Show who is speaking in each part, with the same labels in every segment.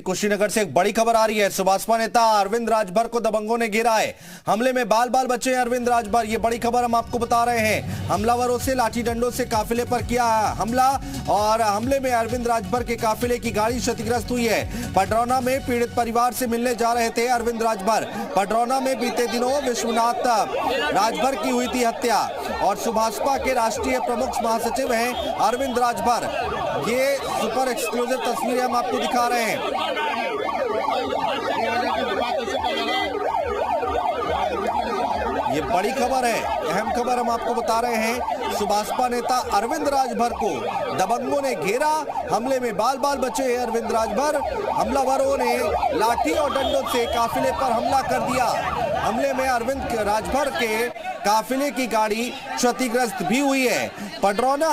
Speaker 1: कुशीनगर से एक बड़ी खबर आ रही है। सुभाषपा नेता अरविंद राजभर को दबंगों ने घेरा है। हमले में बाल बाल बचे हैं अरविंद राजभर। ये बड़ी खबर हम आपको बता रहे हैं। हमलावरों से लाठी डंडों से काफिले पर किया हमला और हमले में अरविंद राजभर के काफिले की गाड़ी क्षतिग्रस्त हुई है। पडरौना में पीड़ित परिवार से मिलने जा रहे थे अरविंद राजभर। पडरौना में बीते दिनों विश्वनाथ राजभर की हुई थी हत्या और सुभाषपा के राष्ट्रीय प्रमुख महासचिव हैं अरविंद राजभर। ये सुपर एक्सक्लूसिव तस्वीरें हम आपको दिखा रहे हैं। ये बड़ी खबर है, अहम खबर हम आपको बता रहे हैं। सुभाषपा नेता अरविंद राजभर को दबंगों ने घेरा। हमले में बाल बाल बचे हैं अरविंद राजभर। हमलावरों ने लाठी और डंडों से काफिले पर हमला कर दिया। हमले में अरविंद राजभर के काफिले की गाड़ी क्षतिग्रस्त भी हुई है। पडरौना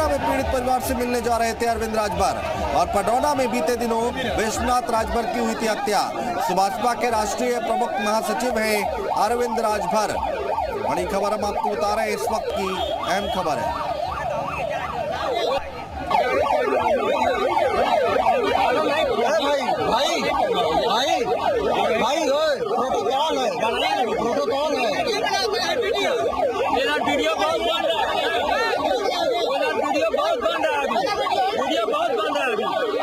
Speaker 1: में पीड़ित परिवार से मिलने जा रहे थे अरविंद राजभर और पडरौना में बीते दिनों विश्वनाथ राजभर की हुई थी हत्या। सुभाषपा के राष्ट्रीय प्रमुख महासचिव हैं अरविंद राजभर। बड़ी खबर हम आपको बता रहे हैं, इस वक्त की अहम खबर है।
Speaker 2: प्रोटोकॉल है। वीडियो बहुत बन रहा है, वीडियो बहुत बन रहा है, वीडियो बहुत बन रहा है, वीडियो बन रहा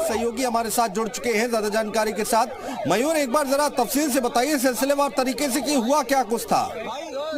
Speaker 1: सहयोगी हमारे साथ जुड़ चुके हैं ज्यादा जानकारी के साथ। मयूर, एक बार जरा तफसील से बताइए सिलसिलेवार तरीके से कि हुआ क्या कुछ था।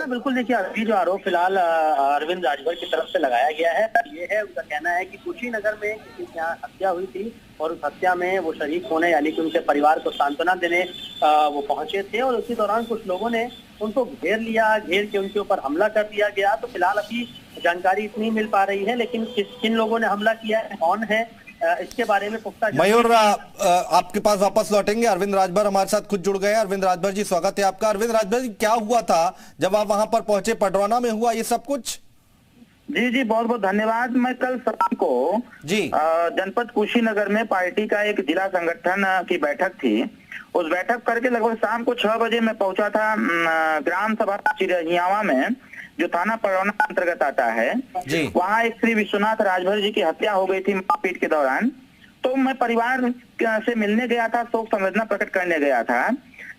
Speaker 3: बिल्कुल, देखिए अभी जो आरोप फिलहाल अरविंद राजभर की तरफ से लगाया गया है ये है, उनका कहना है कि कुशीनगर में किसी की यहाँ हत्या हुई थी और उस हत्या में वो शरीक होने यानी कि उनके परिवार को सांत्वना देने वो पहुंचे थे और उसी दौरान कुछ लोगों ने उनको घेर लिया, घेर के उनके ऊपर हमला कर दिया गया। तो फिलहाल अभी जानकारी इतनी मिल पा रही है, लेकिन किन लोगों ने हमला किया है, कौन है, इसके बारे में पुख्ता।
Speaker 1: मयूर, आपके पास वापस लौटेंगे। अरविंद राजभर हमारे साथ खुद जुड़ गए। अरविंद राजभर जी, स्वागत है आपका। अरविंद राजभर जी, क्या हुआ था जब आप वहां पर पहुंचे? पडरौना में हुआ ये सब कुछ?
Speaker 4: जी, बहुत बहुत धन्यवाद। मैं कल शाम को जी जनपद कुशीनगर में पार्टी का एक जिला संगठन की बैठक थी। उस बैठक करके लगभग शाम को 6 बजे मैं पहुंचा था ग्राम सभा चिरहियावा में, जो थाना पडरौना अंतर्गत आता है। वहाँ एक श्री विश्वनाथ राजभर जी की हत्या हो गई थी मारपीट के दौरान। तो मैं परिवार से मिलने गया था, शोक संवेदना प्रकट करने गया था।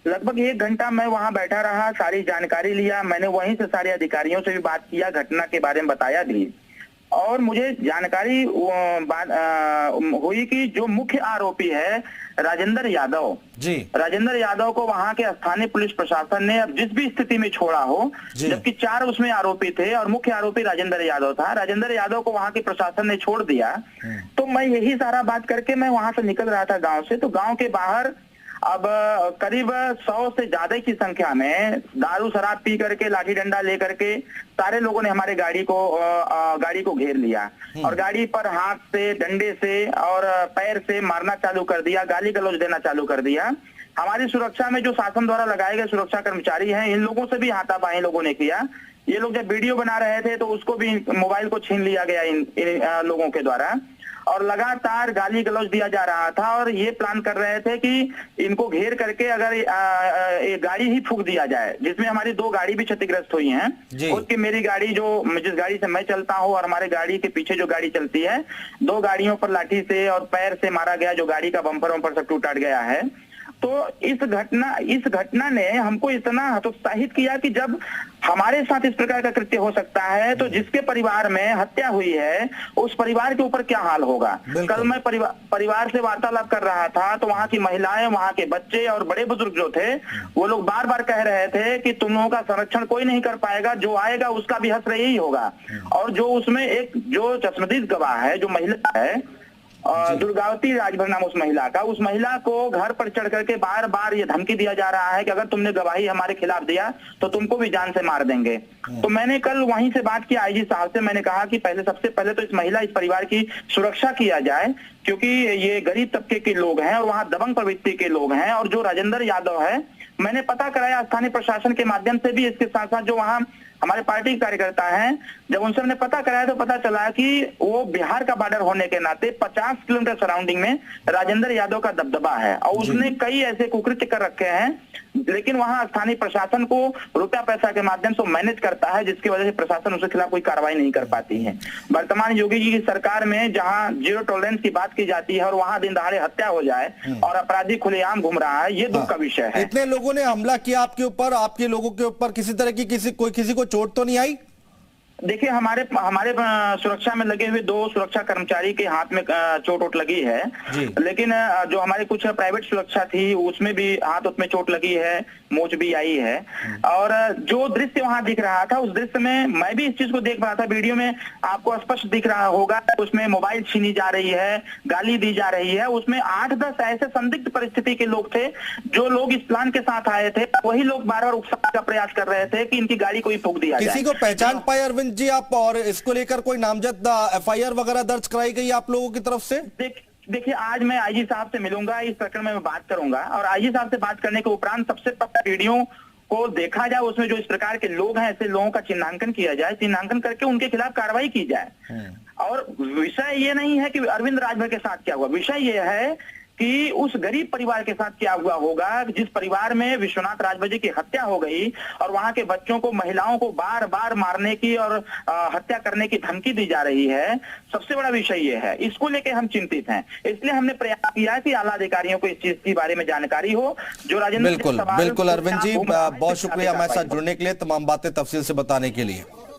Speaker 4: लगभग 1 घंटा मैं वहाँ बैठा रहा, सारी जानकारी लिया। मैंने वहीं से सारे अधिकारियों से भी बात किया, घटना के बारे में बताया भी और मुझे जानकारी हुई कि जो मुख्य आरोपी है राजेंद्र यादव राजेंद्र यादव को वहां के स्थानीय पुलिस प्रशासन ने अब जिस भी स्थिति में छोड़ा हो, जबकि 4 उसमें आरोपी थे और मुख्य आरोपी राजेंद्र यादव था। राजेंद्र यादव को वहां के प्रशासन ने छोड़ दिया। तो मैं यही सारा बात करके मैं वहां से निकल रहा था गांव से। तो गांव के बाहर अब करीब 100 से ज्यादा की संख्या में दारू शराब पी करके, लाठी डंडा लेकर के सारे लोगों ने हमारे गाड़ी को घेर लिया और गाड़ी पर हाथ से, डंडे से और पैर से मारना चालू कर दिया, गाली गलौज देना चालू कर दिया। हमारी सुरक्षा में जो शासन द्वारा लगाए गए सुरक्षा कर्मचारी हैं, इन लोगों से भी हाथापाई लोगों ने किया। ये लोग जब वीडियो बना रहे थे तो उसको भी मोबाइल को छीन लिया गया इन लोगों के द्वारा और लगातार गाली गलौज दिया जा रहा था और ये प्लान कर रहे थे कि इनको घेर करके अगर गाड़ी ही फूंक दिया जाए, जिसमें हमारी 2 गाड़ी भी क्षतिग्रस्त हुई हैं। उसकी मेरी गाड़ी, जो जिस गाड़ी से मैं चलता हूँ और हमारे गाड़ी के पीछे जो गाड़ी चलती है, 2 गाड़ियों पर लाठी से और पैर से मारा गया, जो गाड़ी का बम्पर वम्पर सब टूट गया है। तो इस घटना ने हमको इतना हतोत्साहित किया कि जब हमारे साथ इस प्रकार का कृत्य हो सकता है तो जिसके परिवार में हत्या हुई है उस परिवार के ऊपर क्या हाल होगा। कल मैं परिवार से वार्तालाप कर रहा था तो वहाँ की महिलाएं, वहाँ के बच्चे और बड़े बुजुर्ग जो थे, वो लोग बार बार कह रहे थे कि तुम लोगों का संरक्षण कोई नहीं कर पाएगा, जो आएगा उसका भी हश्र यही होगा। और जो उसमें एक जो चश्मदीद गवाह है, जो महिला है, दुर्गावती राजभर नाम उस महिला का, उस महिला को घर पर चढ़ करके बार बार ये धमकी दिया जा रहा है कि अगर तुमने गवाही हमारे खिलाफ दिया तो तुमको भी जान से मार देंगे। तो मैंने कल वहीं से बात की आईजी साहब से, मैंने कहा कि सबसे पहले तो इस महिला, इस परिवार की सुरक्षा किया जाए, क्योंकि ये गरीब तबके के लोग हैं और वहाँ दबंग प्रवृत्ति के लोग हैं। और जो राजेंद्र यादव है, मैंने पता कराया स्थानीय प्रशासन के माध्यम से भी, इसके साथ साथ जो वहाँ हमारे पार्टी के कार्यकर्ता हैं, जब उनसे हमने पता कराया तो पता चला कि वो बिहार का बॉर्डर होने के नाते 50 किलोमीटर सराउंडिंग में राजेंद्र यादव का दबदबा है और उसने कई ऐसे कुकृत्य कर रखे हैं, लेकिन वहां स्थानीय प्रशासन को रुपया पैसा के माध्यम से मैनेज करता है, जिसकी वजह से प्रशासन उसके खिलाफ कोई कार्रवाई नहीं कर पाती है। वर्तमान योगी जी की सरकार में जहां जीरो टॉलरेंस की बात की जाती है और वहां दिन दहाड़े हत्या हो जाए और अपराधी खुलेआम घूम रहा है, ये दुख का विषय है।
Speaker 1: इतने लोगों ने हमला किया आपके ऊपर, आपके लोगों के ऊपर किसी तरह की किसी को चोट तो नहीं आई?
Speaker 4: देखिए, हमारे सुरक्षा में लगे हुए 2 सुरक्षा कर्मचारी के हाथ में चोट वोट लगी है, लेकिन जो हमारे कुछ प्राइवेट सुरक्षा थी उसमें भी हाथ में चोट लगी है, मोच भी आई है। और जो दृश्य वहां दिख रहा था, उस दृश्य में मैं भी इस चीज को देख रहा था, वीडियो में आपको स्पष्ट दिख रहा होगा, उसमें मोबाइल छीनी जा रही है, गाली दी जा रही है। उसमें 8-10 ऐसे संदिग्ध परिस्थिति के लोग थे, जो लोग इस प्लान के साथ आए थे, वही लोग बार बार उकसाने का प्रयास कर रहे थे कि इनकी गाड़ी कोई फूंक दिया जाए।
Speaker 1: किसी को पहचान पाए अरविंद जी आप, और इसको लेकर कोई नामजद एफआईआर वगैरह दर्ज कराई गई आप लोगों की तरफ से?
Speaker 4: देखिए, आज मैं आईजी साहब से मिलूंगा, इस प्रकरण में मैं बात करूंगा और आईजी साहब से बात करने के उपरांत सबसे पहले वीडियो को देखा जाए, उसमें जो इस प्रकार के लोग हैं, ऐसे लोगों का चिन्हांकन किया जाए, चिन्हांकन करके उनके खिलाफ कार्रवाई की जाए। और विषय ये नहीं है कि अरविंद राजभर के साथ क्या हुआ, विषय ये है कि उस गरीब परिवार के साथ क्या हुआ होगा, जिस परिवार में विश्वनाथ राजभर जी की हत्या हो गई और वहां के बच्चों को, महिलाओं को बार बार मारने की और हत्या करने की धमकी दी जा रही है। सबसे बड़ा विषय ये है, इसको लेके हम चिंतित हैं। इसलिए हमने प्रयास किया कि आला अधिकारियों को इस चीज के बारे में जानकारी हो। जो राजेंद्र,
Speaker 1: बिल्कुल अरविंद जी, बहुत शुक्रिया हमारे साथ जुड़ने के लिए, तमाम बातें तफसील से बताने के लिए।